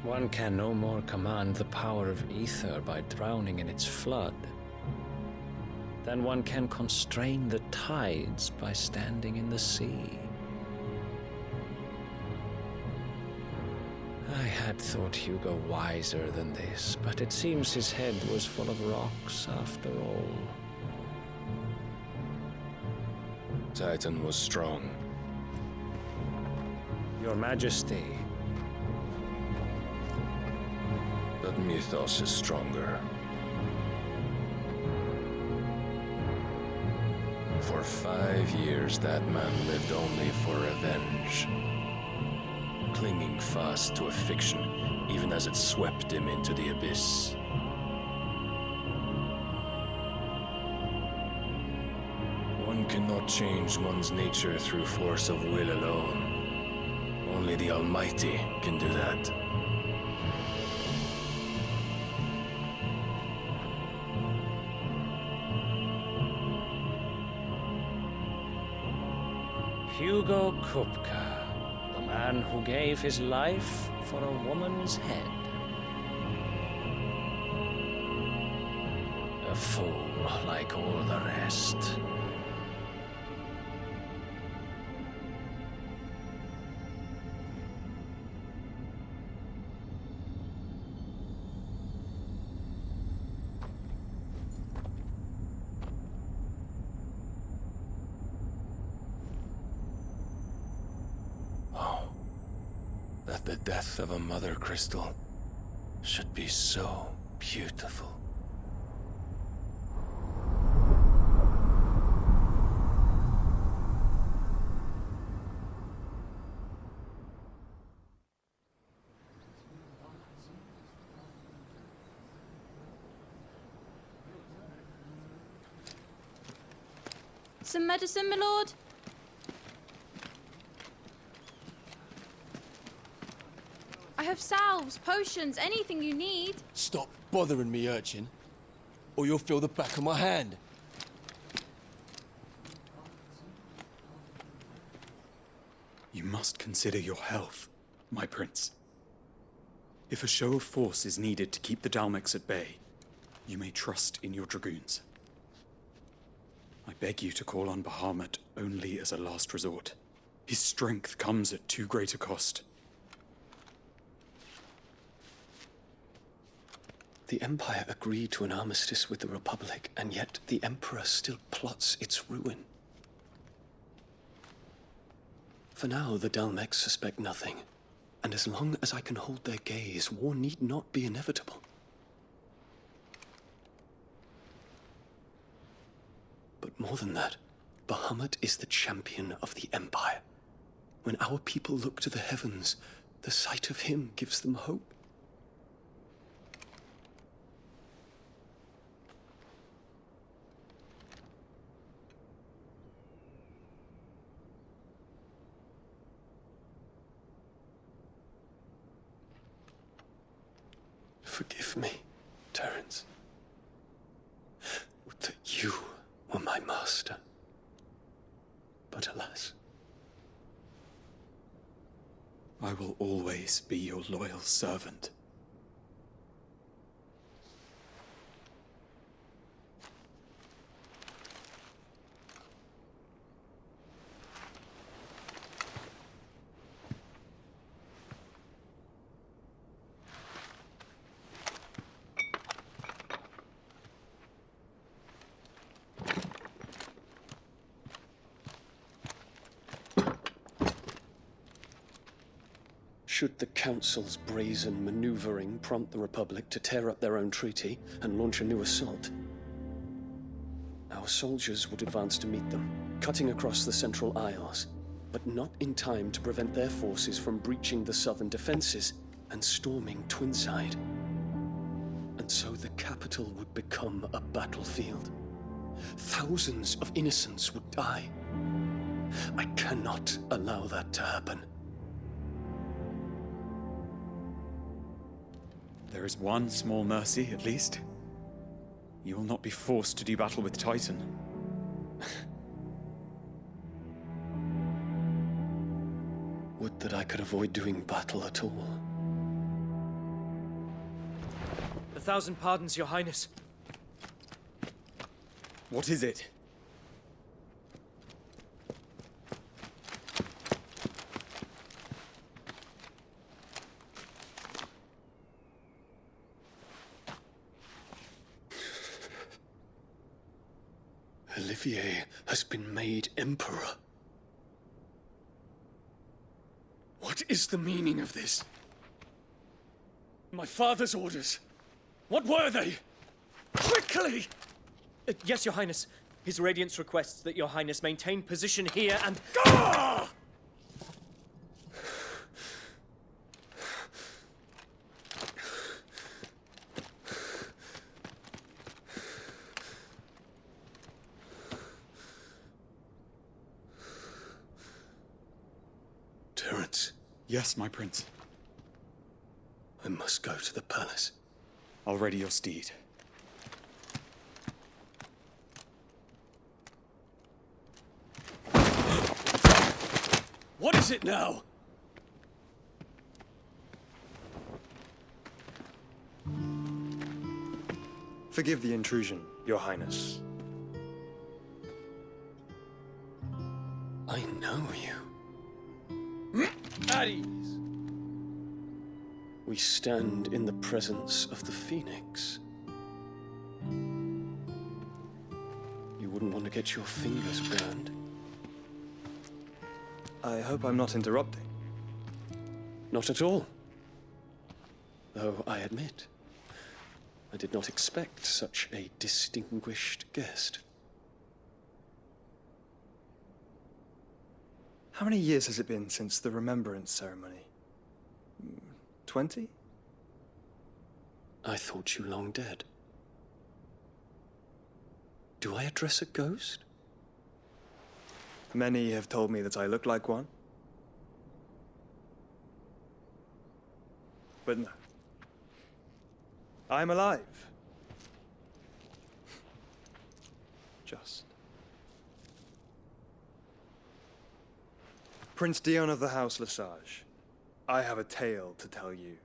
One can no more command the power of ether by drowning in its flood than one can constrain the tides by standing in the sea. I had thought Hugo wiser than this, but it seems his head was full of rocks after all. Titan was strong. Your Majesty. But Mythos is stronger. For 5 years that man lived only for revenge. Clinging fast to a fiction, even as it swept him into the abyss. One cannot change one's nature through force of will alone. Only the Almighty can do that. Hugo Kupka. The man who gave his life for a woman's head. A fool like all the rest. That the death of a mother crystal should be so beautiful. Some medicine, my lord? I have salves, potions, anything you need. Stop bothering me, urchin, or you'll feel the back of my hand. You must consider your health, my prince. If a show of force is needed to keep the Dalmex at bay, you may trust in your dragoons. I beg you to call on Bahamut only as a last resort. His strength comes at too great a cost. The Empire agreed to an armistice with the Republic, and yet the Emperor still plots its ruin. For now, the Dalmex suspect nothing, and as long as I can hold their gaze, war need not be inevitable. But more than that, Bahamut is the champion of the Empire. When our people look to the heavens, the sight of him gives them hope. Forgive me, Terence. Would that you were my master. But alas. I will always be your loyal servant. Should the Council's brazen maneuvering prompt the Republic to tear up their own treaty and launch a new assault, our soldiers would advance to meet them, cutting across the Central Isles, but not in time to prevent their forces from breaching the southern defenses and storming Twinside. And so the capital would become a battlefield. Thousands of innocents would die. I cannot allow that to happen. There is one small mercy, at least. You will not be forced to do battle with Titan. Would that I could avoid doing battle at all. 1,000 pardons, Your Highness. What is it? Olivier has been made Emperor. What is the meaning of this? My father's orders. What were they? Quickly! Yes, Your Highness. His Radiance requests that Your Highness maintain position here and... Ah! Yes, my prince. I must go to the palace. I'll ready your steed. What is it now? Forgive the intrusion, Your Highness. I know you. At ease. We stand in the presence of the Phoenix. You wouldn't want to get your fingers burned. I hope I'm not interrupting. Not at all. Though I admit, I did not expect such a distinguished guest. How many years has it been since the Remembrance ceremony? 20? I thought you long dead. Do I address a ghost? Many have told me that I look like one. But no. I'm alive. Just. Prince Dion of the House Lesage, I have a tale to tell you.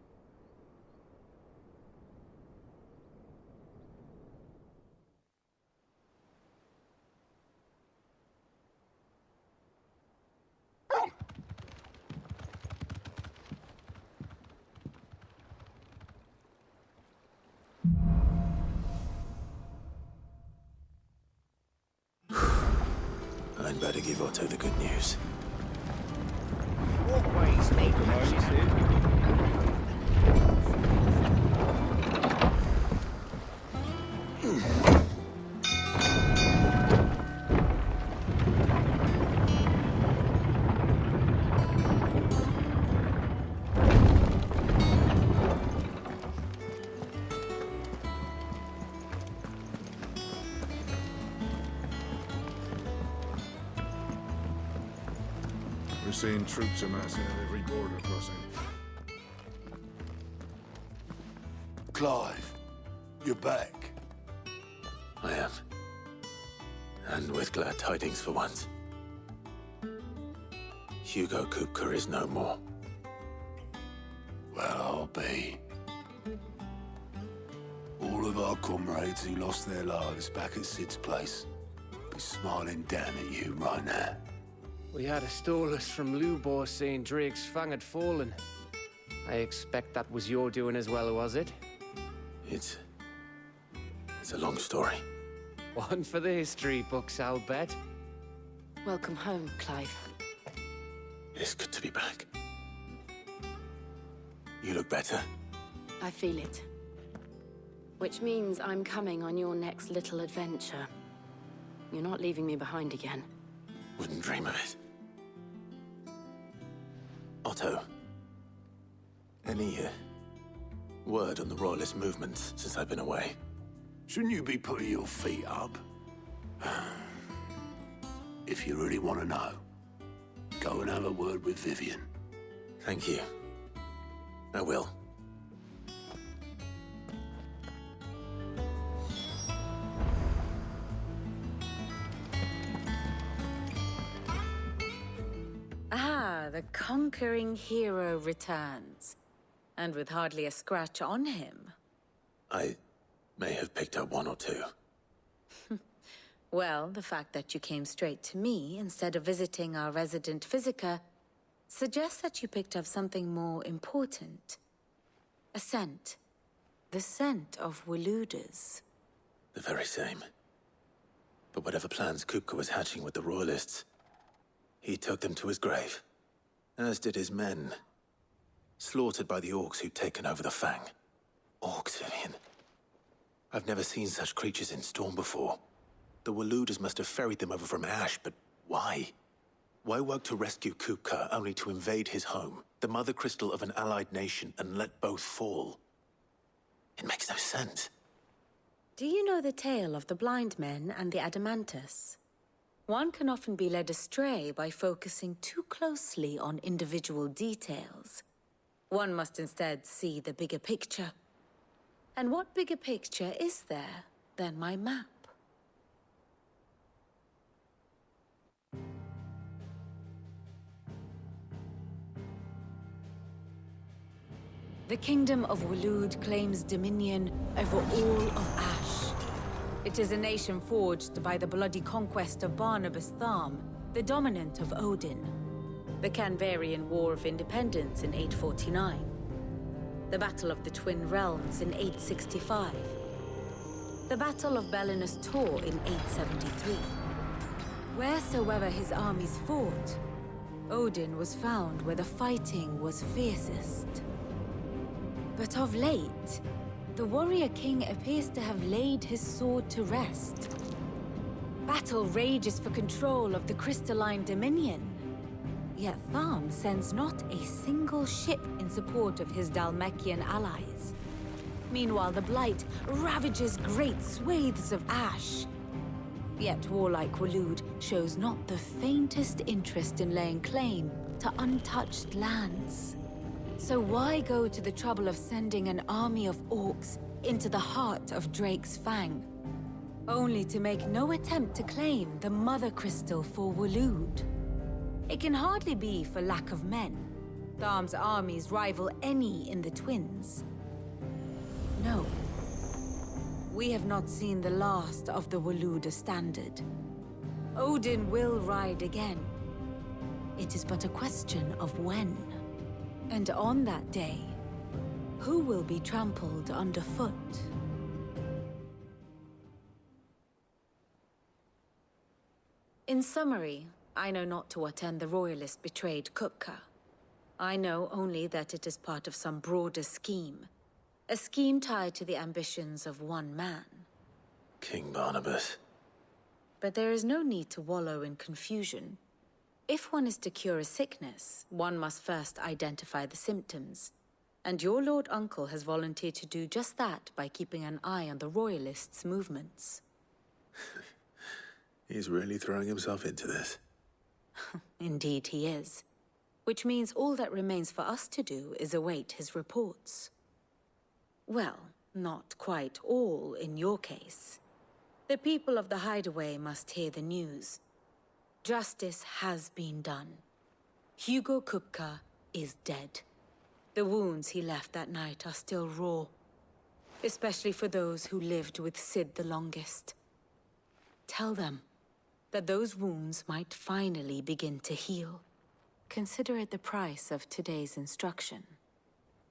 I'd better give Otto the good news. Walkways made We're seeing troops amassing at every border crossing. Clive, you're back. I am. And with glad tidings for once. Hugo Kupka is no more. Well, I'll be. All of our comrades who lost their lives back at Cid's place be smiling down at you right now. We had a stolus from Lubor saying Drake's fang had fallen. I expect that was your doing as well, was it? It's a long story. One for the history books, I'll bet. Welcome home, Clive. It's good to be back. You look better. I feel it. Which means I'm coming on your next little adventure. You're not leaving me behind again. Wouldn't dream of it. Otto, any word on the Royalist movements since I've been away? Shouldn't you be putting your feet up? If you really want to know, go and have a word with Vivian. Thank you. I will. The conquering hero returns, and with hardly a scratch on him. I may have picked up one or two. Well, the fact that you came straight to me instead of visiting our resident physiker suggests that you picked up something more important. A scent. The scent of Waludas. The very same. But whatever plans Kupka was hatching with the Royalists, he took them to his grave. As did his men. Slaughtered by the orcs who'd taken over the Fang. Orcs, Vivian. I've never seen such creatures in Storm before. The Waludas must have ferried them over from Ash, but why? Why work to rescue Kupka only to invade his home, the mother crystal of an allied nation, and let both fall? It makes no sense. Do you know the tale of the blind men and the Adamantus? One can often be led astray by focusing too closely on individual details. One must instead see the bigger picture. And what bigger picture is there than my map? The Kingdom of Waloed claims dominion over all of Ash. It is a nation forged by the bloody conquest of Barnabas Tharmr, the dominant of Odin. The Canvarian War of Independence in 849. The Battle of the Twin Realms in 865. The Battle of Belinus Tor in 873. Wheresoever his armies fought, Odin was found where the fighting was fiercest. But of late, the warrior king appears to have laid his sword to rest. Battle rages for control of the crystalline dominion. Yet Tharmr sends not a single ship in support of his Dhalmekian allies. Meanwhile, the Blight ravages great swathes of Ash. Yet warlike Waloed shows not the faintest interest in laying claim to untouched lands. So why go to the trouble of sending an army of orcs into the heart of Drake's Fang, only to make no attempt to claim the Mother Crystal for Waloed? It can hardly be for lack of men. Tharmr's armies rival any in the Twins. No. We have not seen the last of the Waluda standard. Odin will ride again. It is but a question of when. And on that day, who will be trampled underfoot? In summary, I know not to what end the Royalists betrayed Kupka. I know only that it is part of some broader scheme. A scheme tied to the ambitions of one man. King Barnabas. But there is no need to wallow in confusion. If one is to cure a sickness, one must first identify the symptoms. And your Lord Uncle has volunteered to do just that by keeping an eye on the Royalists' movements. He's really throwing himself into this. Indeed he is. Which means all that remains for us to do is await his reports. Well, not quite all in your case. The people of the Hideaway must hear the news. Justice has been done. Hugo Kupka is dead. The wounds he left that night are still raw, especially for those who lived with Cid the longest. Tell them that those wounds might finally begin to heal. Consider it the price of today's instruction.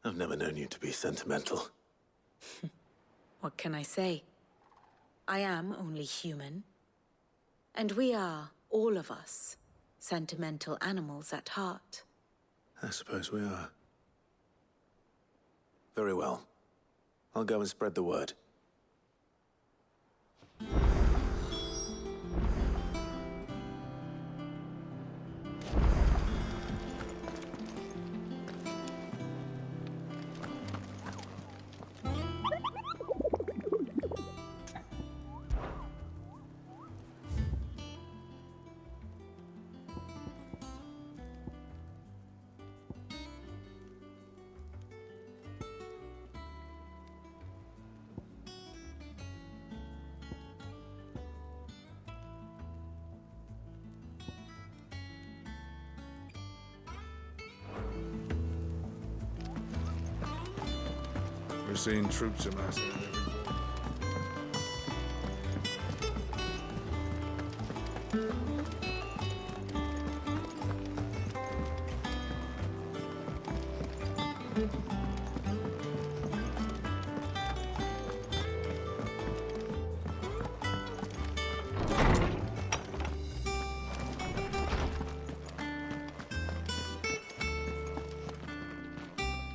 I've never known you to be sentimental. What can I say? I am only human. And we are, all of us, sentimental animals at heart. I suppose we are. Very well. I'll go and spread the word. seen troops amassing at every border.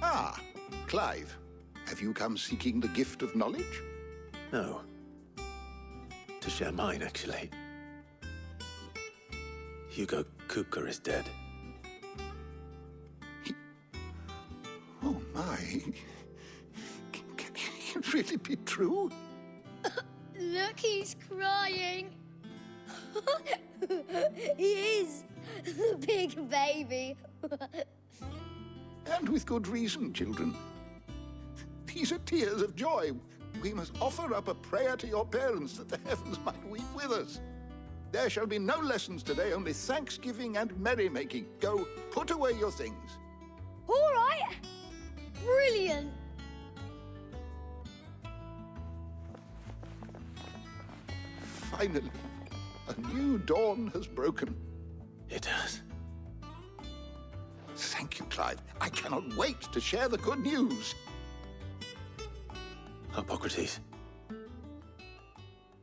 Ah, Clive. Have you come seeking the gift of knowledge? No. To share mine, actually. Hugo Kupka is dead. Oh my. Can it really be true? Look, he's crying. He is. The big baby. And with good reason, children. These are tears of joy. We must offer up a prayer to your parents that the heavens might weep with us. There shall be no lessons today, only thanksgiving and merrymaking. Go, put away your things. All right. Brilliant. Finally, a new dawn has broken. It has. Thank you, Clive. I cannot wait to share the good news. Hippocrates.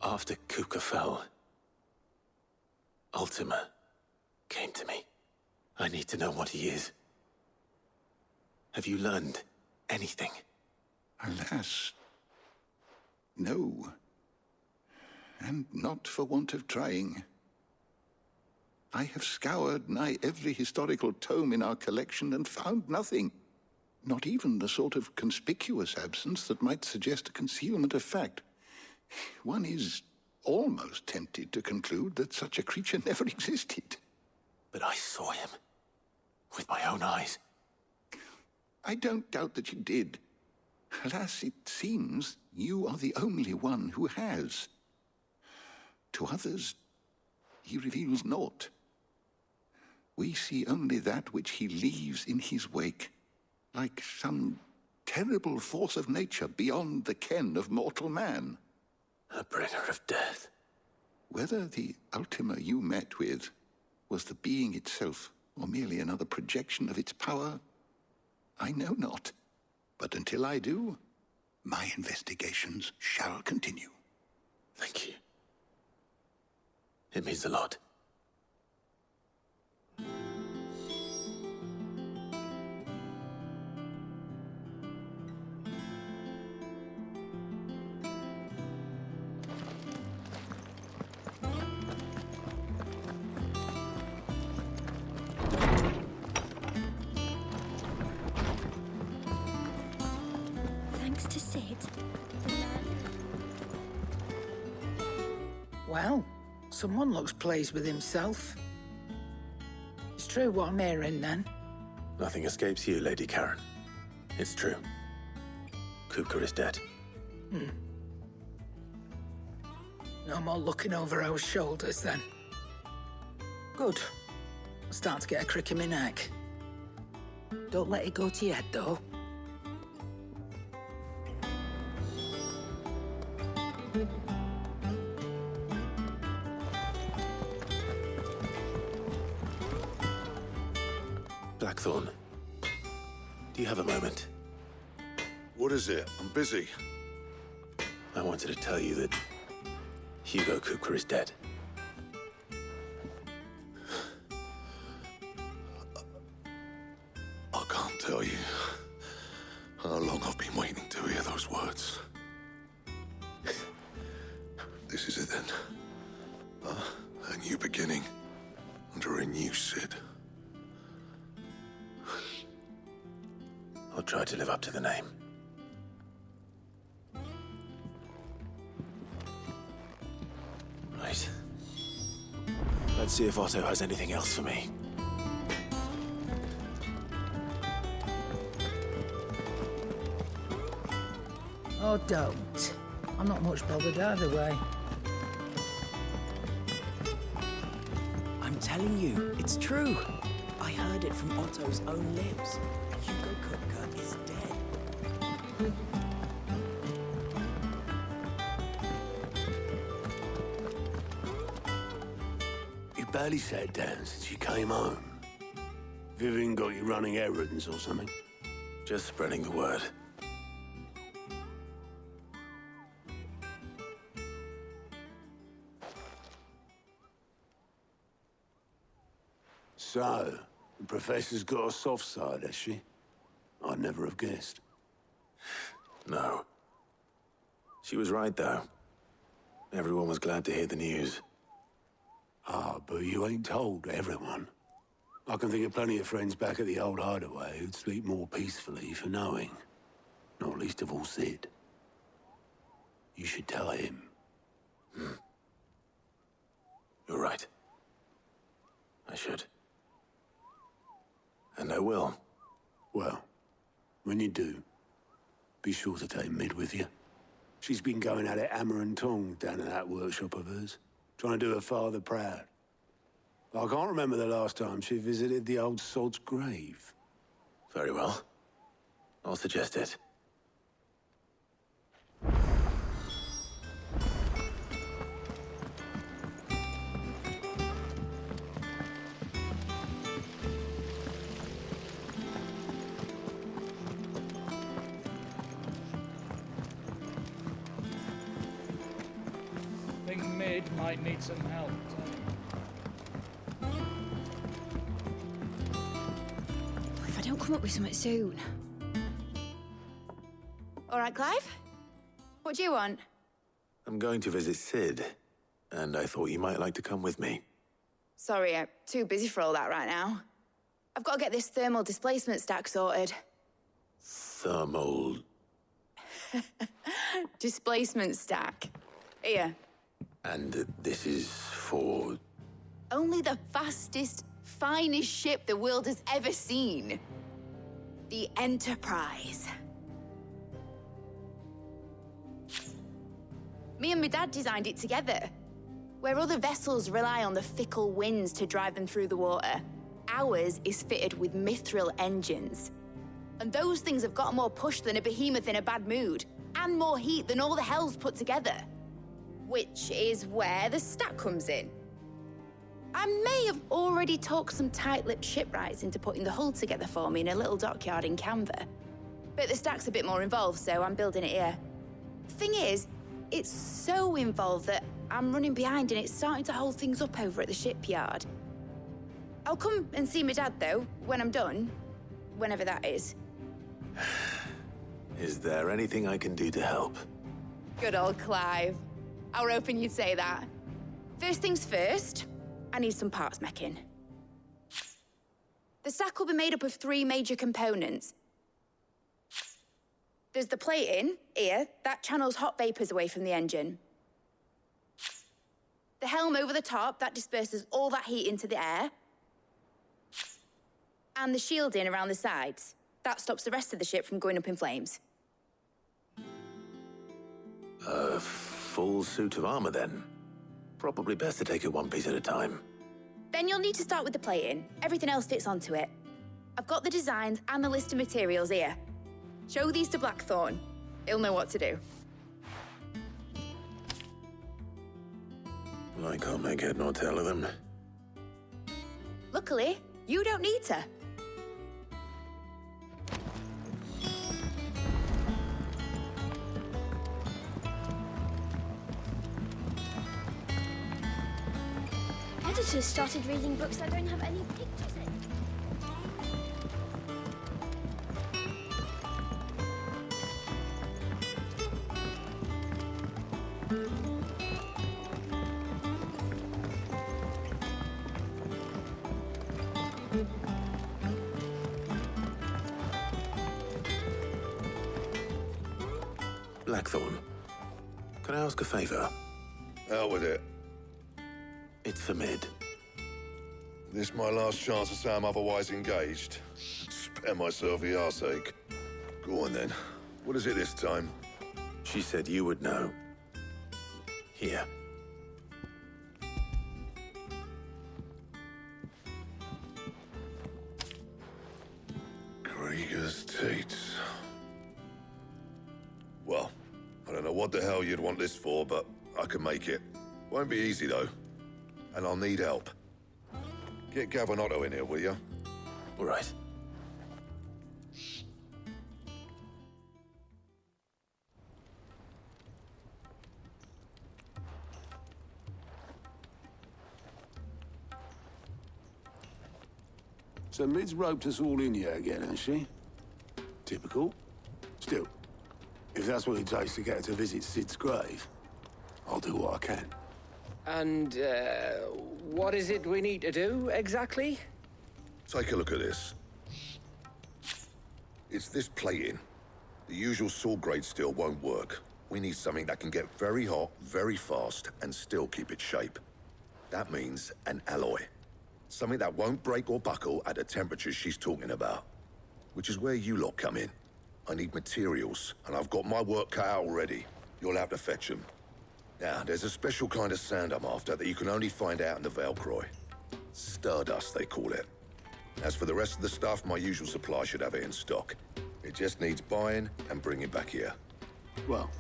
After Kupka fell, Ultima came to me. I need to know what he is. Have you learned anything? Alas, no. And not for want of trying. I have scoured nigh every historical tome in our collection and found nothing. Not even the sort of conspicuous absence that might suggest a concealment of fact. One is almost tempted to conclude that such a creature never existed. But I saw him. With my own eyes. I don't doubt that you did. Alas, it seems you are the only one who has. To others, he reveals naught. We see only that which he leaves in his wake, like some terrible force of nature beyond the ken of mortal man. A bringer of death. Whether the Ultima you met with was the being itself, or merely another projection of its power, I know not. But until I do, my investigations shall continue. Thank you. It means a lot. Thanks to Cid. Well, someone looks pleased with himself. It's true what I'm hearing, then. Nothing escapes you, Lady Karen. It's true. Kupka is dead. No more looking over our shoulders, then. Good. I'm starting to get a crick in my neck. Don't let it go to your head, though. Blackthorn, do you have a moment? What is it? I'm busy. I wanted to tell you that Hugo Kupka is dead. I can't tell you how long I've been waiting to hear those words. This is it then. A new beginning under a new Cid. I'll try to live up to the name. Right. Let's see if Otto has anything else for me. Oh, don't. I'm not much bothered either way. I'm telling you, it's true. I heard it from Otto's own lips. Hugo Kupka is dead. You've barely sat down since you came home. Vivian got you running errands or something? Just spreading the word. So, the Professor's got a soft side, has she? I'd never have guessed. No. She was right, though. Everyone was glad to hear the news. Ah, but you ain't told everyone. I can think of plenty of friends back at the old hideaway who'd sleep more peacefully for knowing. Not least of all Cid. You should tell him. You're right. I should. And I will. Well, when you do, be sure to take Mid with you. She's been going at it hammer and tong down in that workshop of hers, trying to do her father proud. I can't remember the last time she visited the old sod's grave. Very well. I'll suggest it. I think Mid might need some help. If I don't come up with something soon. All right, Clive? What do you want? I'm going to visit Cid, and I thought you might like to come with me. Sorry, I'm too busy for all that right now. I've got to get this thermal displacement stack sorted. Thermal... Displacement stack. Here. And this is for... Only the fastest, finest ship the world has ever seen. The Enterprise. Me and my dad designed it together. Where other vessels rely on the fickle winds to drive them through the water, ours is fitted with mithril engines. And those things have got more push than a behemoth in a bad mood, and more heat than all the hells put together. Which is where the stack comes in. I may have already talked some tight-lipped shipwrights into putting the hull together for me in a little dockyard in Canva. But the stack's a bit more involved, so I'm building it here. Thing is, it's so involved that I'm running behind and it's starting to hold things up over at the shipyard. I'll come and see my dad, though, when I'm done. Whenever that is. Is there anything I can do to help? Good old Clive. I were hoping you'd say that. First things first, I need some parts meching. The stack will be made up of 3 major components. There's the plating, here, that channels hot vapors away from the engine. The helm over the top, that disperses all that heat into the air. And the shielding around the sides. That stops the rest of the ship from going up in flames. A full suit of armor, then? Probably best to take it one piece at a time. Then you'll need to start with the plating. Everything else fits onto it. I've got the designs and the list of materials here. Show these to Blackthorn. He'll know what to do. I can't make head nor tail of them. Luckily, you don't need to. Editors started reading books that don't have any pictures in. Blackthorn, can I ask a favor? Out with it. It's for Mid. This my last chance to say I'm otherwise engaged. Spare myself the arseache. Go on then. What is it this time? She said you would know. Here. Krieger's Tates. Well, I don't know what the hell you'd want this for, but I can make it. Won't be easy, though. And I'll need help. Get Gavanotto in here, will you? All right. So Mid's roped us all in here again, has she? Typical. Still, if that's what it takes to get her to visit Cid's grave, I'll do what I can. And, what is it we need to do, exactly? Take a look at this. It's this plating. The usual sword grade steel won't work. We need something that can get very hot, very fast, and still keep its shape. That means an alloy. Something that won't break or buckle at the temperatures she's talking about. Which is where you lot come in. I need materials, and I've got my work cut out already. You'll have to fetch them. Now, there's a special kind of sand I'm after that you can only find out in the Valcroy. Stardust, they call it. As for the rest of the stuff, my usual supply should have it in stock. It just needs buying and bringing back here. Well,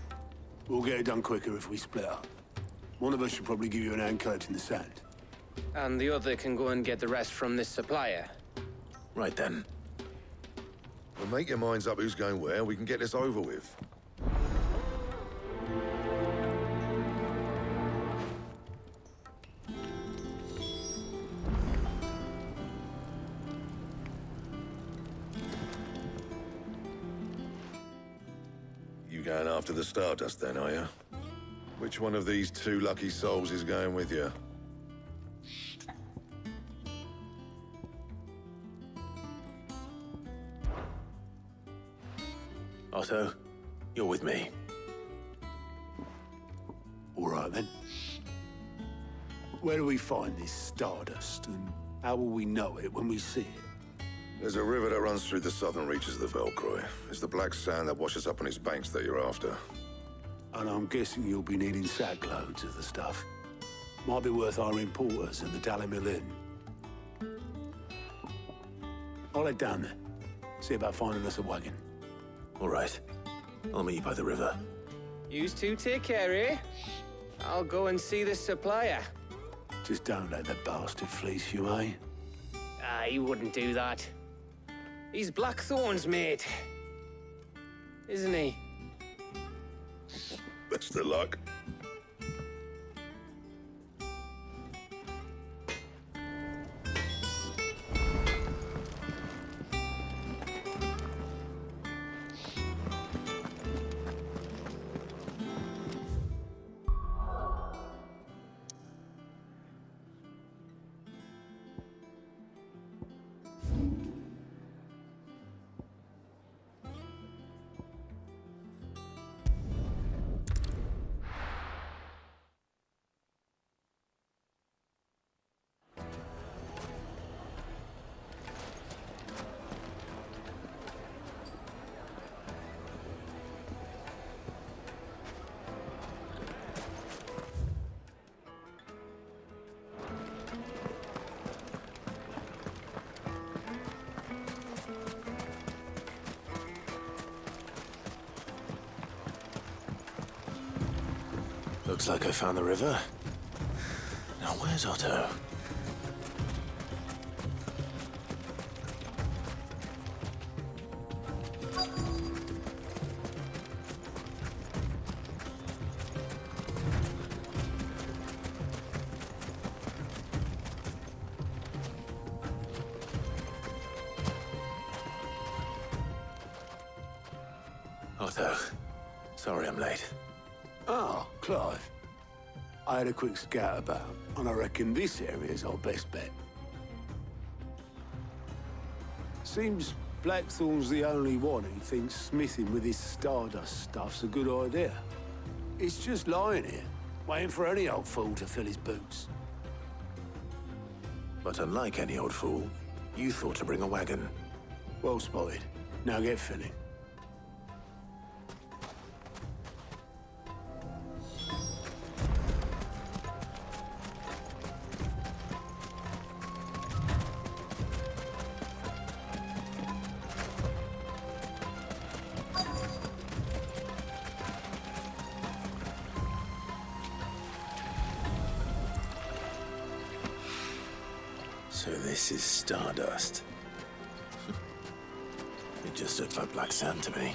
we'll get it done quicker if we split up. One of us should probably give you an hand collecting the sand. And the other can go and get the rest from this supplier. Right then. Well, make your minds up who's going where, and we can get this over with. You going after the Stardust then, are you? Which one of these two lucky souls is going with you? Otto, you're with me. All right, then. Where do we find this Stardust, and how will we know it when we see it? There's a river that runs through the southern reaches of the Valcroy. It's the black sand that washes up on its banks that you're after. And I'm guessing you'll be needing sackloads of the stuff. Might be worth hiring porters and the Telamon Inn. I'll head down there. See about finding us a wagon. All right. I'll meet you by the river. Yous two take care, eh? I'll go and see this supplier. Just don't let the bastard fleece you, eh? He wouldn't do that. He's Blackthorn's mate. Isn't he? Best of luck. Looks like I found the river. Now where's Otto? Otto, sorry I'm late. Ah, Clive. I had a quick scout about, and I reckon this area's our best bet. Seems Blackthorn's the only one who thinks smithing with his Stardust stuff's a good idea. It's just lying here, waiting for any old fool to fill his boots. But unlike any old fool, you thought to bring a wagon. Well spotted. Now get filling. So this is Stardust. It just looked like black sand to me.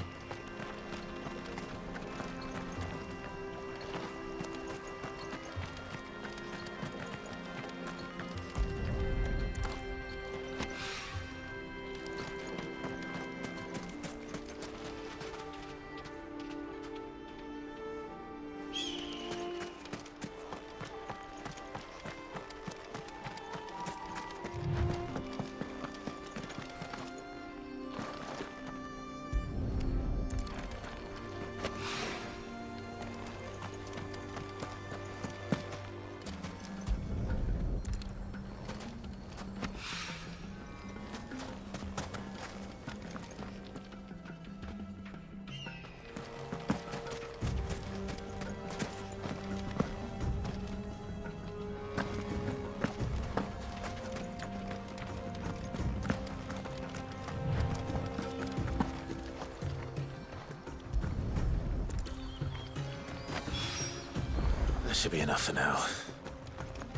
That should be enough for now.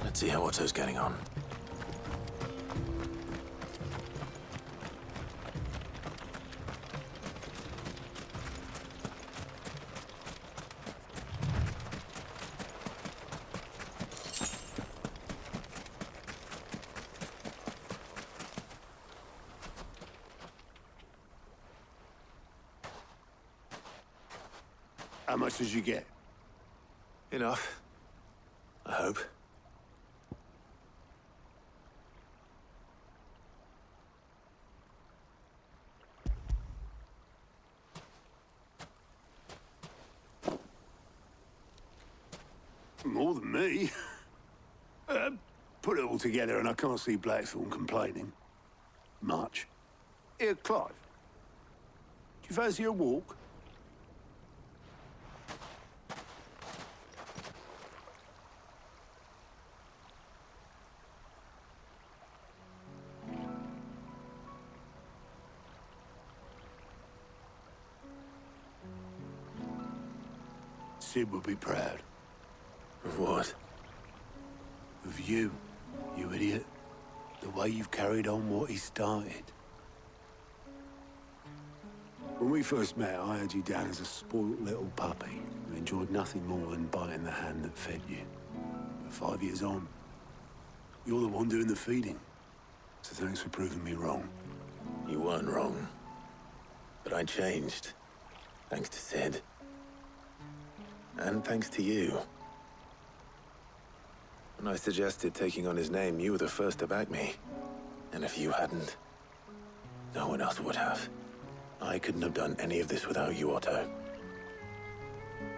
Let's see how Otto's getting on. How much did you get? Enough. I hope. More than me. Put it all together and I can't see Blackthorn complaining. Much. Here, Clive. Do you fancy a walk? Cid would be proud. Of what? Of you, you idiot. The way you've carried on what he started. When we first met, I had you down as a spoilt little puppy who enjoyed nothing more than biting the hand that fed you. But 5 years on, you're the one doing the feeding. So thanks for proving me wrong. You weren't wrong. But I changed. Thanks to Cid. And thanks to you. When I suggested taking on his name, you were the first to back me. And if you hadn't, no one else would have. I couldn't have done any of this without you, Otto.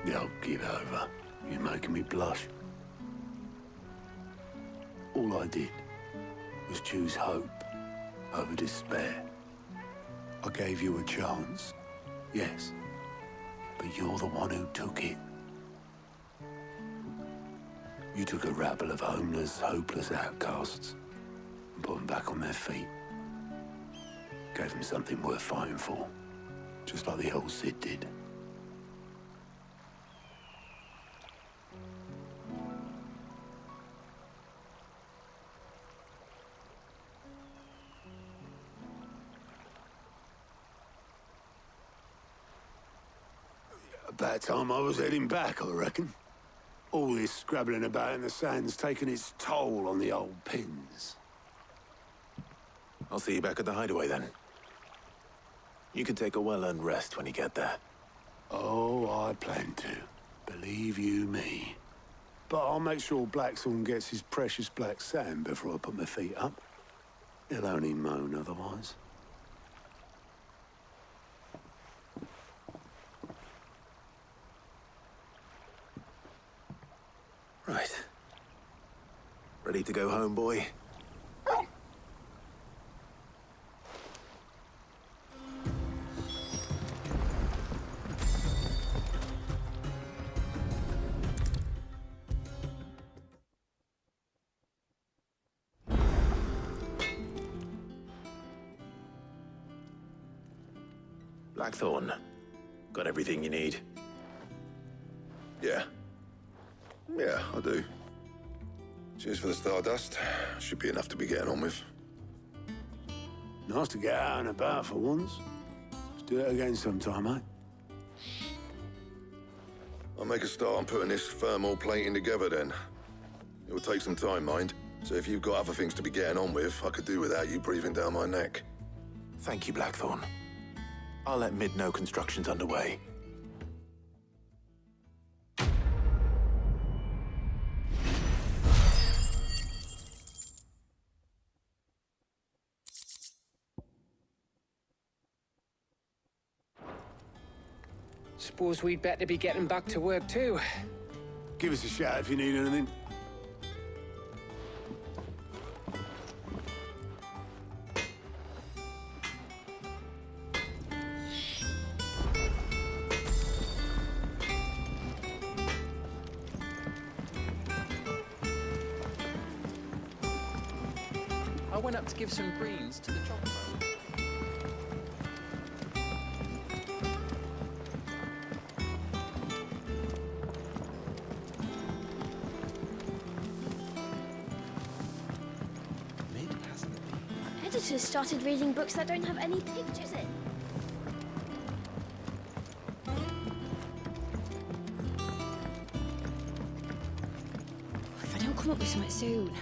Yo, give over. You're making me blush. All I did was choose hope over despair. I gave you a chance, yes, but you're the one who took it. You took a rabble of homeless, hopeless outcasts and put them back on their feet. Gave them something worth fighting for, just like the old Cid did. About time I was heading back, I reckon. All this scrabbling about in the sand's taken its toll on the old pins. I'll see you back at the hideaway then. You can take a well-earned rest when you get there. Oh, I plan to. Believe you me. But I'll make sure Blackthorn gets his precious black sand before I put my feet up. He'll only moan otherwise. Right. Ready to go home, boy? Blackthorn, got everything you need? Yeah. Yeah, I do. Cheers for the stardust. Should be enough to be getting on with. Nice to get out and about for once. Let's do it again sometime, eh? I'll make a start on putting this thermal plating together then. It will take some time, mind. So if you've got other things to be getting on with, I could do without you breathing down my neck. Thank you, Blackthorn. I'll let Mid know construction's underway. Suppose we'd better be getting back to work too. Give us a shout if you need anything. I went up to give some greens to the chopper. Editors started reading books that don't have any pictures in. If I don't come up with something soon.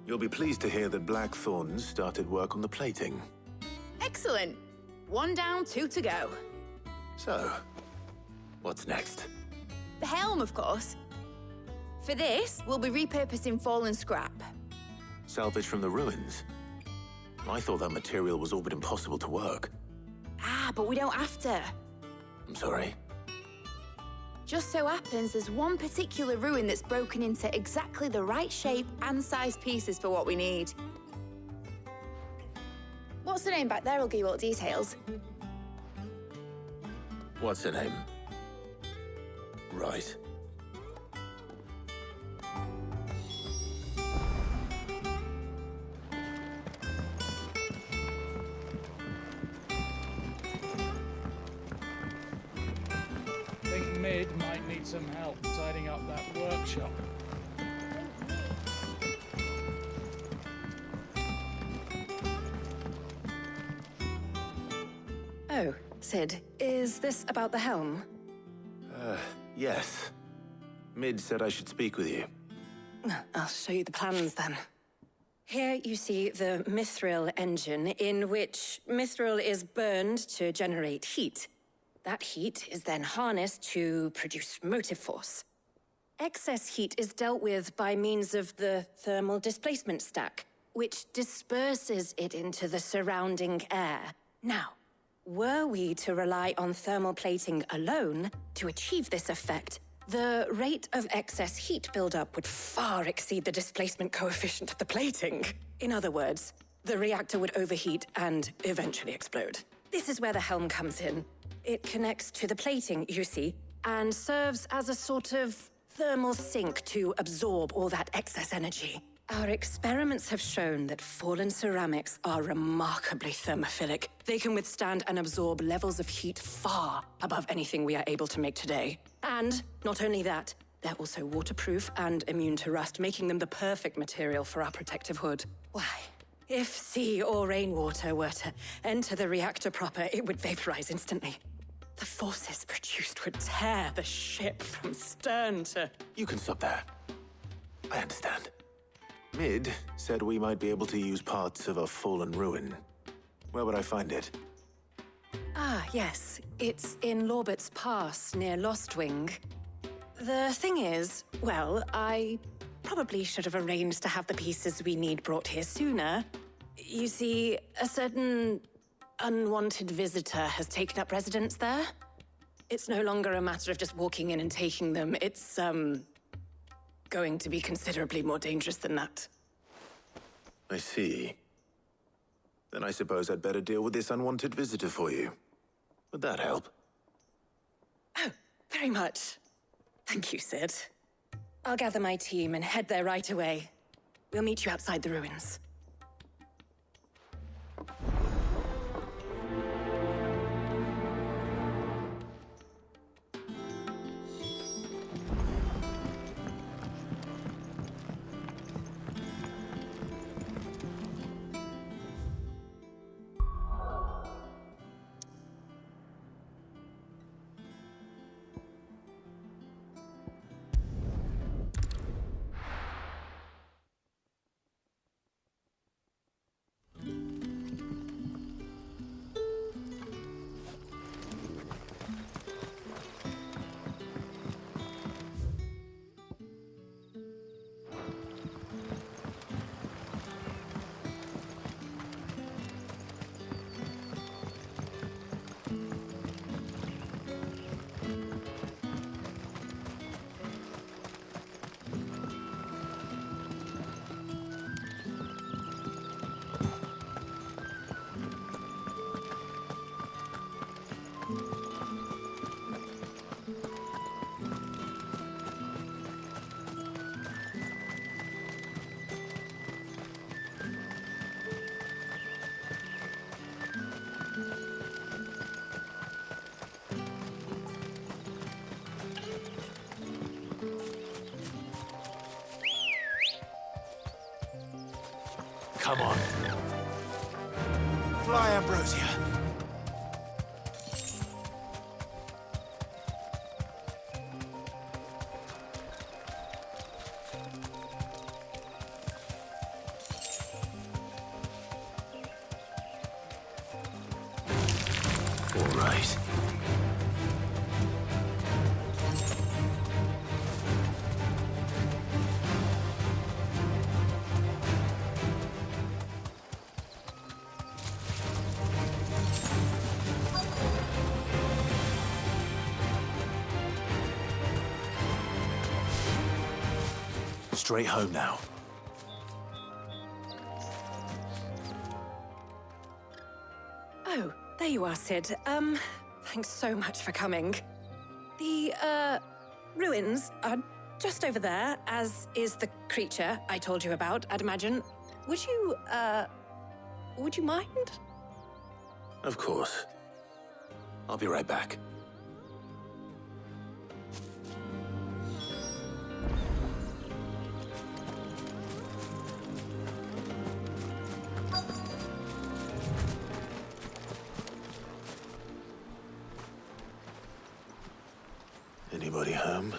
You'll be pleased to hear that Blackthorn started work on the plating. Excellent. 1 down, 2 to go. So, what's next? The helm, of course. For this, we'll be repurposing fallen scrap. Salvage from the ruins? I thought that material was all but impossible to work. Ah, but we don't have to. I'm sorry. Just so happens there's one particular ruin that's broken into exactly the right shape and size pieces for what we need. What's the name back there? I'll give you all the details. What's her name? Right. Think Mid might need some help tidying up that workshop. Oh, Cid, is this about the helm? Yes. Mid said I should speak with you. I'll show you the plans then. Here you see the mithril engine, in which mithril is burned to generate heat. That heat is then harnessed to produce motive force. Excess heat is dealt with by means of the thermal displacement stack, which disperses it into the surrounding air. Now, were we to rely on thermal plating alone to achieve this effect, the rate of excess heat buildup would far exceed the displacement coefficient of the plating. In other words, the reactor would overheat and eventually explode. This is where the helm comes in. It connects to the plating, you see, and serves as a sort of thermal sink to absorb all that excess energy. Our experiments have shown that fallen ceramics are remarkably thermophilic. They can withstand and absorb levels of heat far above anything we are able to make today. And not only that, they're also waterproof and immune to rust, making them the perfect material for our protective hood. Why? If sea or rainwater were to enter the reactor proper, it would vaporize instantly. The forces produced would tear the ship from stern to... You can stop there. I understand. Mid said we might be able to use parts of a fallen ruin. Where would I find it? Ah, yes. It's in Lorbert's Pass, near Lostwing. The thing is, well, I probably should have arranged to have the pieces we need brought here sooner. You see, a certain unwanted visitor has taken up residence there. It's no longer a matter of just walking in and taking them. It's, going to be considerably more dangerous than that. I see. Then I suppose I'd better deal with this unwanted visitor for you. Would that help? Oh, very much. Thank you, Cid. I'll gather my team and head there right away. We'll meet you outside the ruins. Come on. Fly, Ambrosia. All right. Straight home now. Oh, there you are, Cid. Thanks so much for coming. The, ruins are just over there, as is the creature I told you about, I'd imagine. Would you mind? Of course. I'll be right back. Anybody home?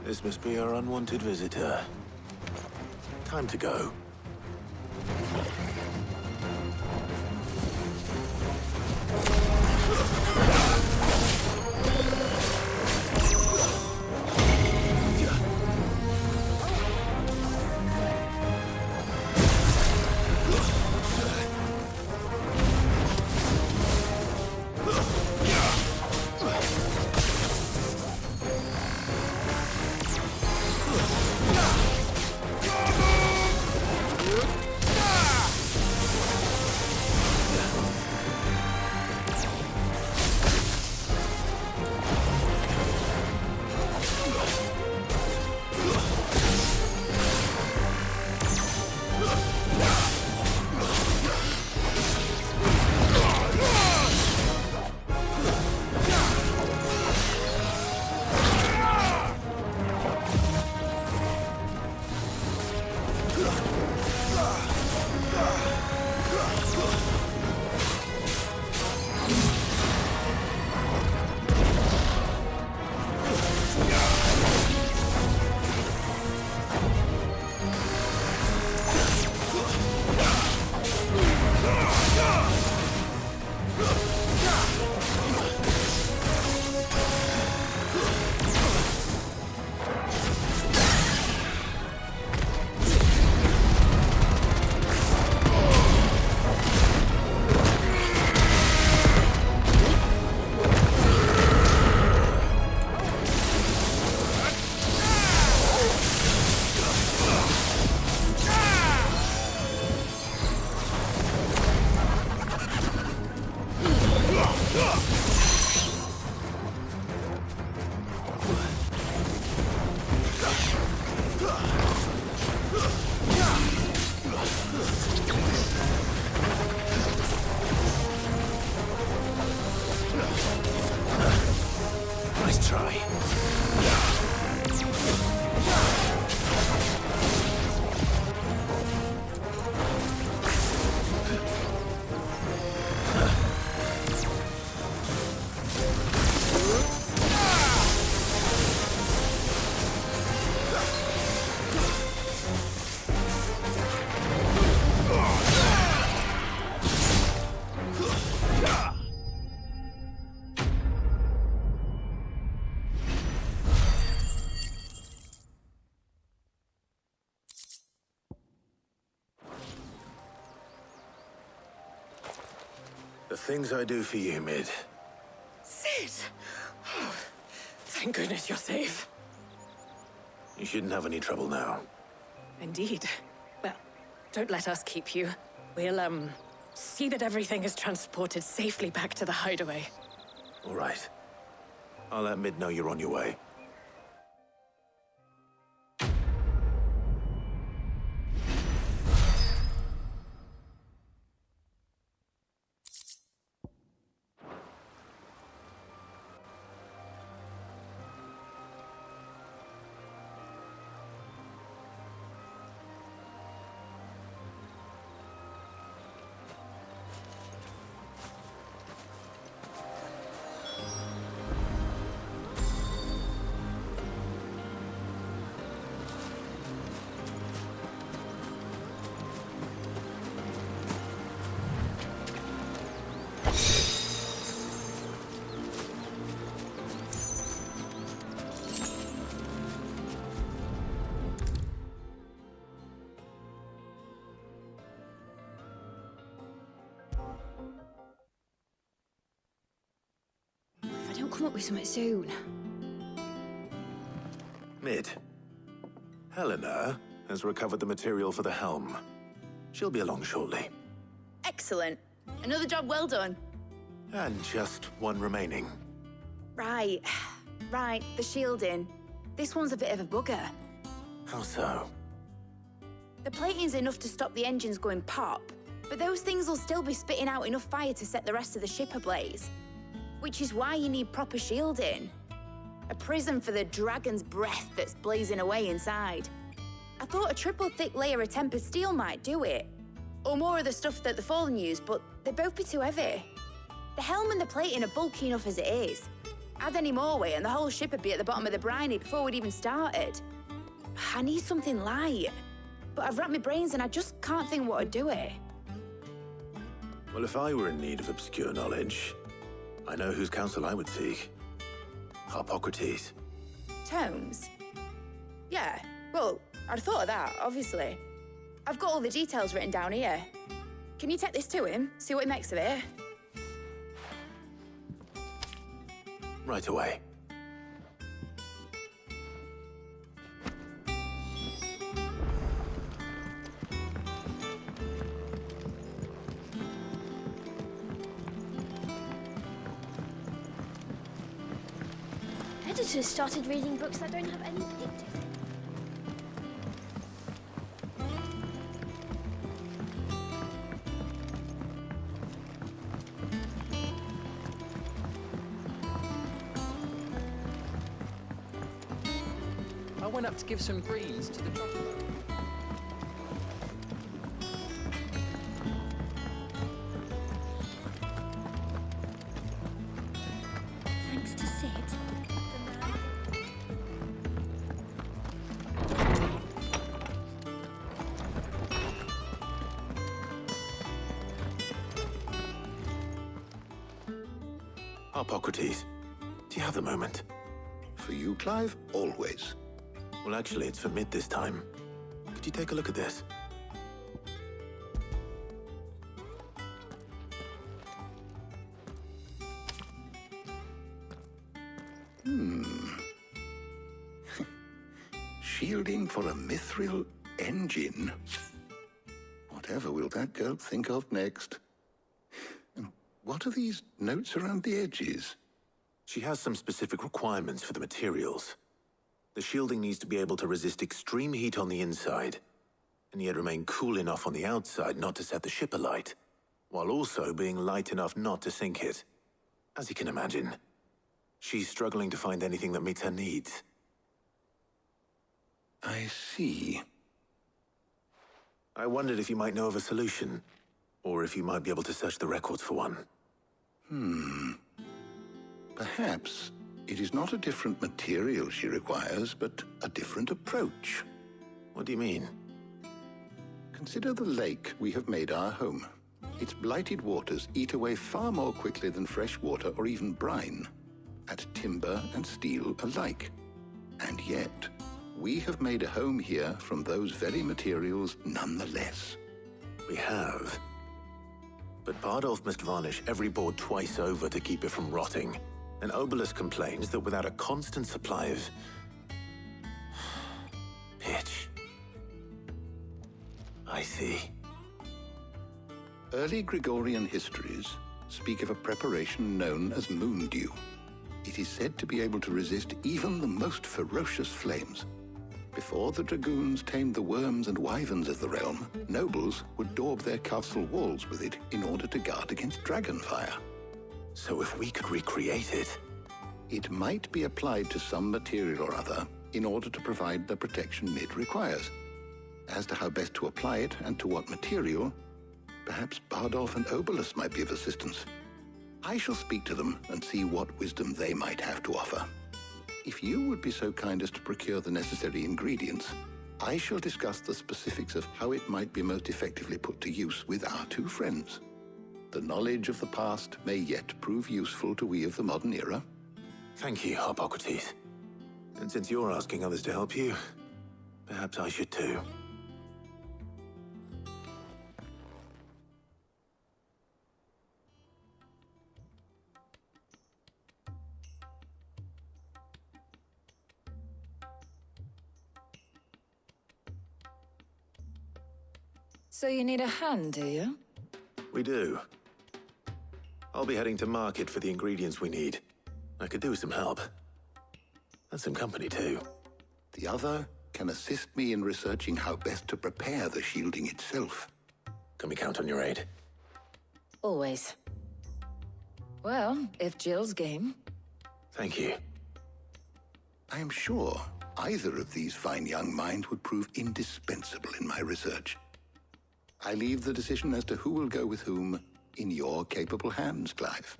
This must be our unwanted visitor. Time to go. The things I do for you, Mid. Cid! Oh, thank goodness you're safe. You shouldn't have any trouble now. Indeed. Well, don't let us keep you. We'll, see that everything is transported safely back to the hideaway. All right. I'll let Mid know you're on your way. don't come up with something soon. Mid. Helena has recovered the material for the helm. She'll be along shortly. Excellent. Another job well done. And just one remaining. Right. Right, the shielding. This one's a bit of a bugger. How so? The plating's enough to stop the engines going pop, but those things will still be spitting out enough fire to set the rest of the ship ablaze. Which is why you need proper shielding. A prison for the dragon's breath that's blazing away inside. I thought a triple thick layer of tempered steel might do it. Or more of the stuff that the Fallen use, but they'd both be too heavy. The helm and the plating are bulky enough as it is. Add any more weight and the whole ship would be at the bottom of the briny before we'd even started. I need something light. But I've racked my brains and I just can't think what would do it. Well, if I were in need of obscure knowledge, I know whose counsel I would seek. Harpocrates. Tomes? Yeah, well, I'd thought of that, obviously. I've got all the details written down here. Can you take this to him, see what he makes of it? Right away. Editors started reading books that don't have any pictures. I went up to give some grease to the chocolate. Thanks to Sid. Harpocrates, do you have the moment? For you, Clive, always. Well, actually, it's for Mid this time. Could you take a look at this? Shielding for a mithril engine. Whatever will that girl think of next? And what are these notes around the edges? She has some specific requirements for the materials. The shielding needs to be able to resist extreme heat on the inside, and yet remain cool enough on the outside not to set the ship alight, while also being light enough not to sink it. As you can imagine, she's struggling to find anything that meets her needs. I see. I wondered if you might know of a solution, or if you might be able to search the records for one. Perhaps it is not a different material she requires, but a different approach. What do you mean? Consider the lake we have made our home. Its blighted waters eat away far more quickly than fresh water or even brine, at timber and steel alike. And yet, we have made a home here from those very materials nonetheless. We have. But Bardolph must varnish every board twice over to keep it from rotting. And Obelus complains that without a constant supply of pitch. I see. Early Gregorian histories speak of a preparation known as moon dew. It is said to be able to resist even the most ferocious flames. Before the dragoons tamed the worms and wyverns of the realm, nobles would daub their castle walls with it in order to guard against dragon fire. So if we could recreate it... It might be applied to some material or other in order to provide the protection Mid requires. As to how best to apply it and to what material, perhaps Bardolph and Obelus might be of assistance. I shall speak to them and see what wisdom they might have to offer. If you would be so kind as to procure the necessary ingredients, I shall discuss the specifics of how it might be most effectively put to use with our two friends. The knowledge of the past may yet prove useful to we of the modern era. Thank you, Harpocrates. And since you're asking others to help you, perhaps I should too. So you need a hand, do you? We do. I'll be heading to market for the ingredients we need. I could do with some help. And some company, too. The other can assist me in researching how best to prepare the shielding itself. Can we count on your aid? Always. Well, if Jill's game. Thank you. I am sure either of these fine young minds would prove indispensable in my research. I leave the decision as to who will go with whom in your capable hands, Clive.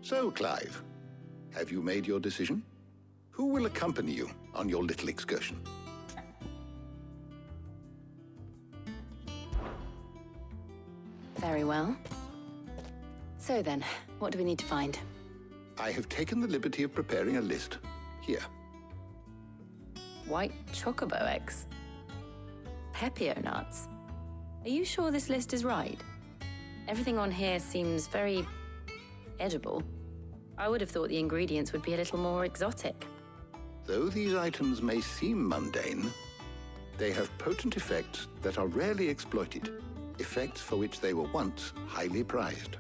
So, Clive, have you made your decision? Who will accompany you on your little excursion? Very well. So then, what do we need to find? I have taken the liberty of preparing a list. Here. White chocobo eggs. Pepio nuts. Are you sure this list is right? Everything on here seems very edible. I would have thought the ingredients would be a little more exotic. Though these items may seem mundane, they have potent effects that are rarely exploited, effects for which they were once highly prized.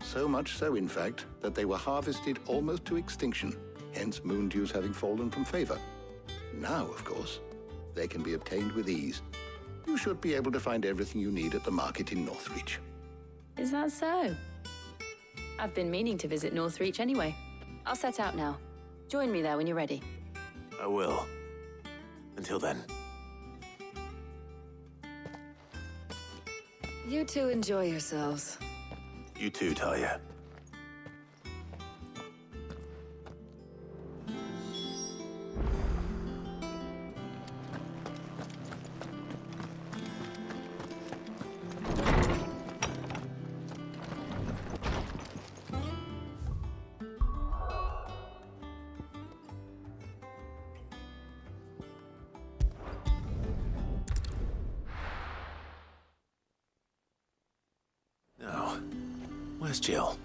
So much so, in fact, that they were harvested almost to extinction, hence moon dews having fallen from favor. Now, of course, they can be obtained with ease. You should be able to find everything you need at the market in Northreach. Is that so? I've been meaning to visit Northreach anyway. I'll set out now. Join me there when you're ready. I will. Until then. You two enjoy yourselves. You too, Talia. Now, where's Jill?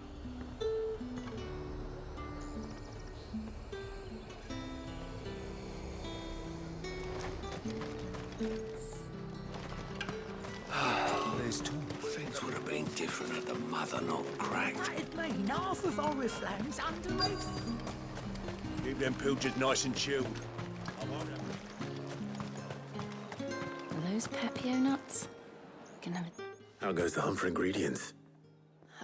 There's two. Things would have been different had the mother not cracked. That'd mean half of Oriflamme's under oath. Keep them pilgers nice and chilled. Are those Pepio nuts? Can have it. How goes the hunt for ingredients?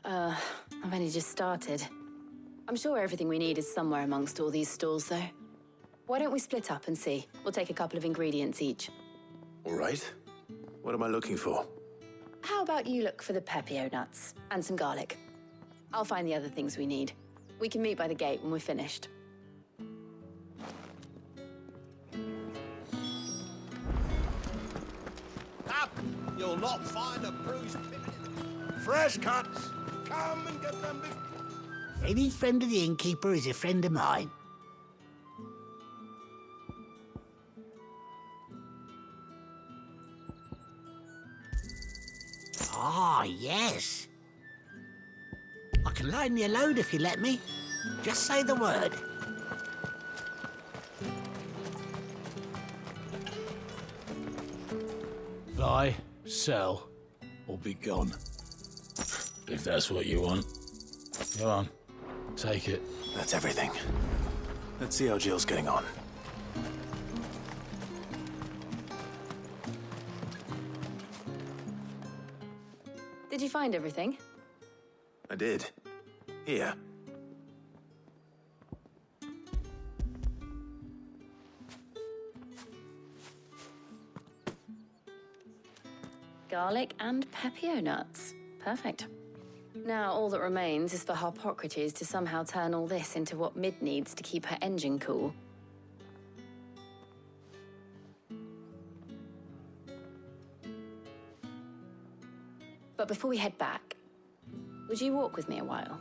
I've only just started. I'm sure everything we need is somewhere amongst all these stalls, though. Why don't we split up and see? We'll take a couple of ingredients each. All right. What am I looking for? How about you look for the Pepio nuts and some garlic? I'll find the other things we need. We can meet by the gate when we're finished. Up! You'll not find a bruised pivot in the... Fresh cuts! Come and get them before... Any friend of the innkeeper is a friend of mine. Ah, yes. I can lighten your load if you let me. Just say the word. Buy, sell, or be gone. If that's what you want. Go on, take it. That's everything. Let's see how Jill's getting on. Did you find everything? I did. Here. Garlic and Pepio nuts. Perfect. Now all that remains is for Harpocrates to somehow turn all this into what Mid needs to keep her engine cool. But before we head back, would you walk with me a while?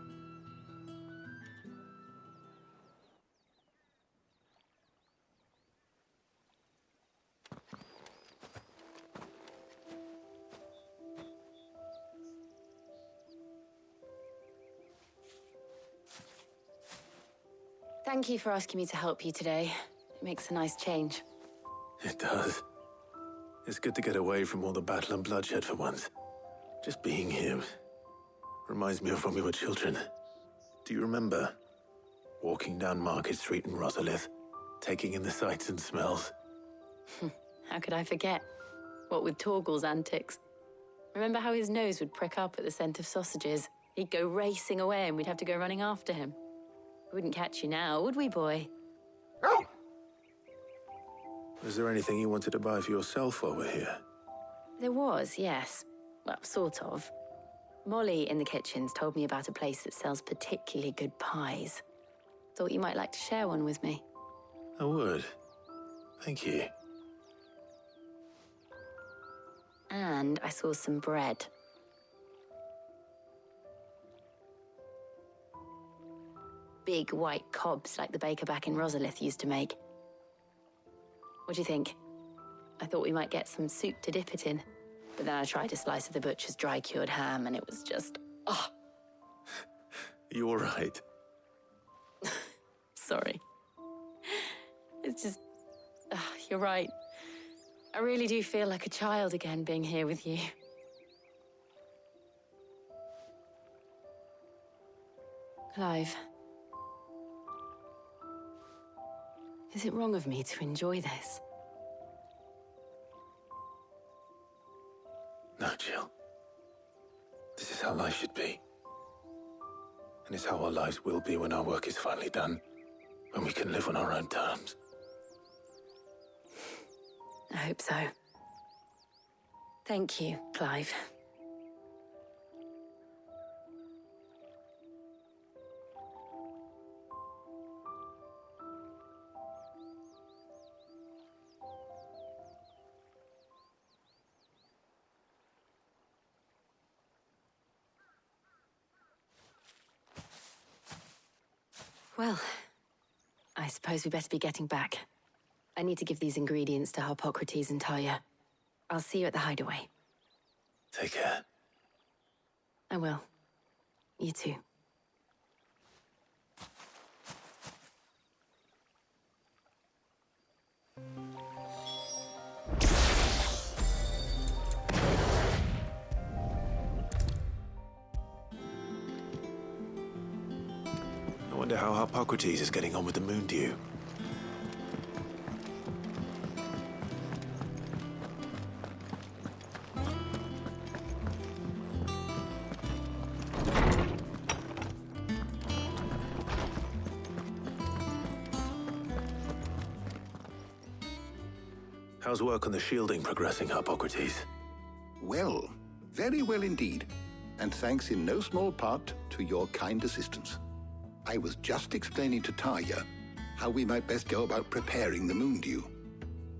Thank you for asking me to help you today. It makes a nice change. It does. It's good to get away from all the battle and bloodshed for once. Just being here reminds me of when we were children. Do you remember? Walking down Market Street in Rosaria, taking in the sights and smells. How could I forget? What with Torgal's antics. Remember how his nose would prick up at the scent of sausages? He'd go racing away and we'd have to go running after him. We wouldn't catch you now, would we, boy? Is there anything you wanted to buy for yourself while we're here? There was, yes. Well, sort of. Molly in the kitchens told me about a place that sells particularly good pies. Thought you might like to share one with me. I would. Thank you. And I saw some bread. Big white cobs like the baker back in Rosaria used to make. What do you think? I thought we might get some soup to dip it in. But then I tried a slice of the butcher's dry-cured ham and it was just... oh! You all right? Sorry. It's just... you're right. I really do feel like a child again being here with you. Clive. Is it wrong of me to enjoy this? No, Jill. This is how life should be. And it's how our lives will be when our work is finally done. When we can live on our own terms. I hope so. Thank you, Clive. Well, I suppose we better be getting back. I need to give these ingredients to Harpocrates and Tarja. I'll see you at the hideaway. Take care. I will. You too. I wonder how Harpocrates is getting on with the moon dew. How's work on the shielding progressing, Harpocrates? Well, very well indeed. And thanks in no small part to your kind assistance. I was just explaining to Tarja how we might best go about preparing the moon dew.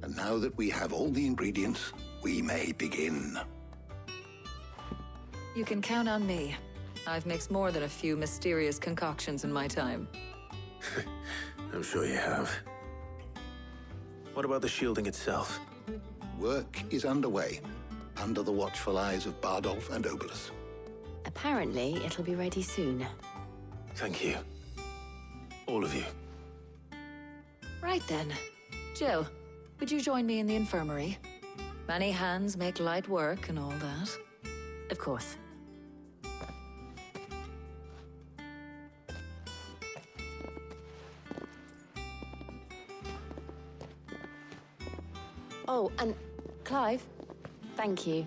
And now that we have all the ingredients, we may begin. You can count on me. I've mixed more than a few mysterious concoctions in my time. I'm sure you have. What about the shielding itself? Work is underway, under the watchful eyes of Bardolph and Obolus. Apparently, it'll be ready soon. Thank you. All of you. Right then. Jill, would you join me in the infirmary? Many hands make light work and all that. Of course. Oh, and Clive, thank you.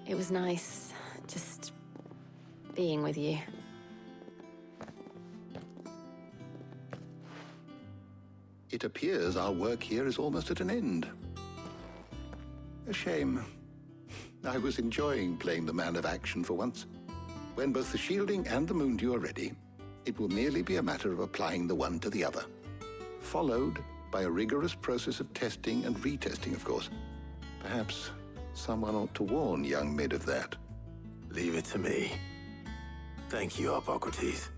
It was nice just being with you. It appears our work here is almost at an end. A shame. I was enjoying playing the man of action for once. When both the shielding and the moon dew are ready, it will merely be a matter of applying the one to the other. Followed by a rigorous process of testing and retesting, of course. Perhaps someone ought to warn young Mid of that. Leave it to me. Thank you, Harpocrates.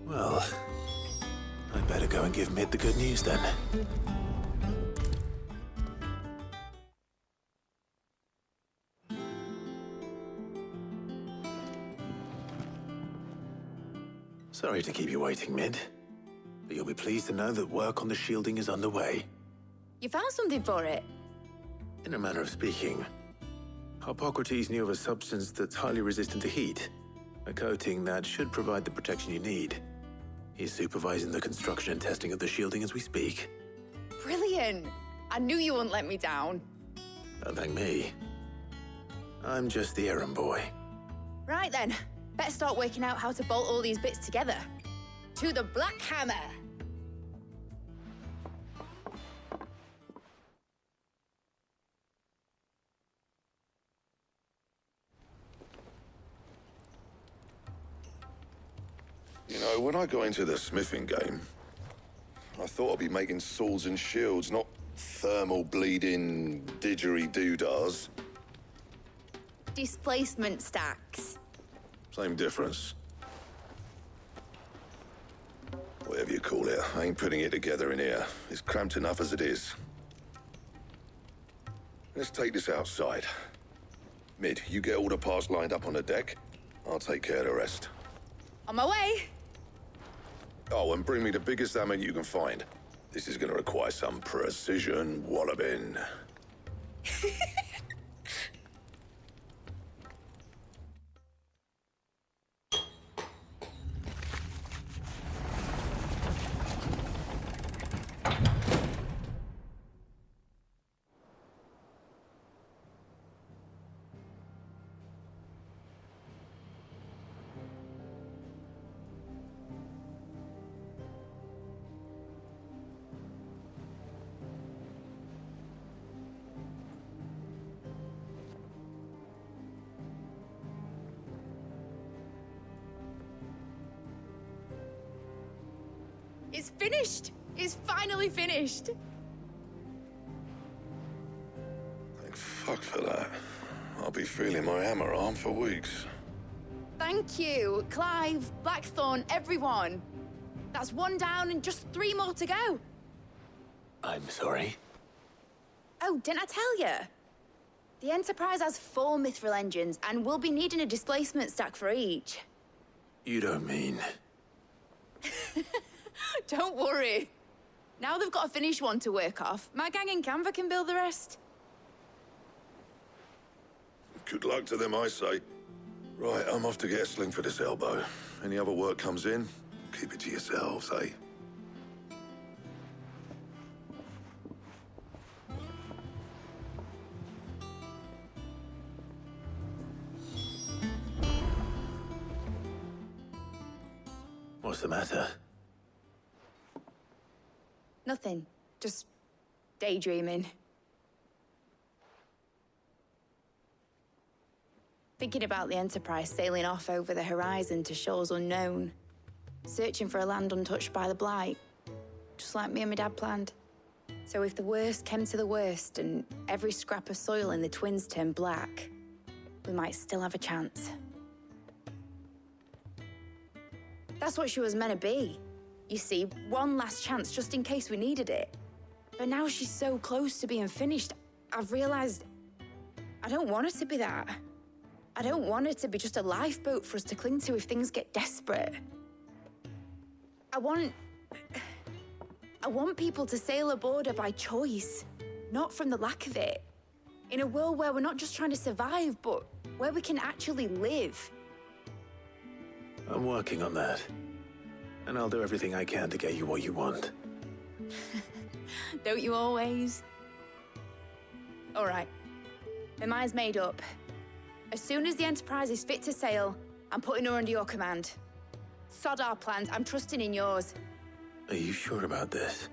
Well, I'd better go and give Mid the good news then. Sorry to keep you waiting, Mid. But you'll be pleased to know that work on the shielding is underway. You found something for it? In a manner of speaking, Hippocrates knew of a substance that's highly resistant to heat. A coating that should provide the protection you need. He's supervising the construction and testing of the shielding as we speak. Brilliant! I knew you wouldn't let me down. Don't thank me. I'm just the errand boy. Right then, better start working out how to bolt all these bits together. To the Black Hammer! You know, when I got into the smithing game, I thought I'd be making swords and shields, not thermal bleeding didgeridoo-dahs. Displacement stacks. Same difference. Whatever you call it, I ain't putting it together in here. It's cramped enough as it is. Let's take this outside. Mid, you get all the parts lined up on the deck. I'll take care of the rest. On my way! Oh, and bring me the biggest hammer you can find. This is gonna require some precision walloping. It's finished! It's finally finished! Thank fuck for that. I'll be feeling my hammer arm for weeks. Thank you, Clive, Blackthorn, everyone. That's one down and just 3 more to go. I'm sorry. Oh, didn't I tell you? The Enterprise has 4 mithril engines, and we'll be needing a displacement stack for each. You don't mean... Don't worry. Now they've got a finished one to work off. My gang in Canva can build the rest. Good luck to them, I say. Right, I'm off to get a sling for this elbow. Any other work comes in, keep it to yourselves, eh? What's the matter? Nothing. Just daydreaming. Thinking about the Enterprise sailing off over the horizon to shores unknown. Searching for a land untouched by the Blight. Just like me and my dad planned. So if the worst came to the worst and every scrap of soil in the Twins turned black, we might still have a chance. That's what she was meant to be. You see, one last chance just in case we needed it. But now she's so close to being finished, I've realized I don't want her to be that. I don't want her to be just a lifeboat for us to cling to if things get desperate. I want people to sail aboard her by choice, not from the lack of it. In a world where we're not just trying to survive, but where we can actually live. I'm working on that. And I'll do everything I can to get you what you want. Don't you always? All right. My mind's made up. As soon as the Enterprise is fit to sail, I'm putting her under your command. Sod our plans, I'm trusting in yours. Are you sure about this?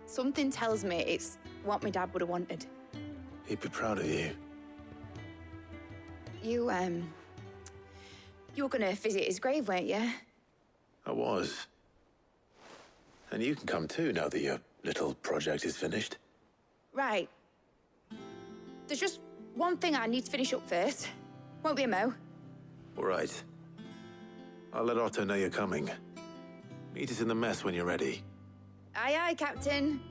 Something tells me it's what my dad would have wanted. He'd be proud of you. You were gonna visit his grave, weren't you? I was. And you can come too now that your little project is finished. Right. There's just one thing I need to finish up first. Won't be a mo. All right. I'll let Otto know you're coming. Meet us in the mess when you're ready. Aye, aye, Captain.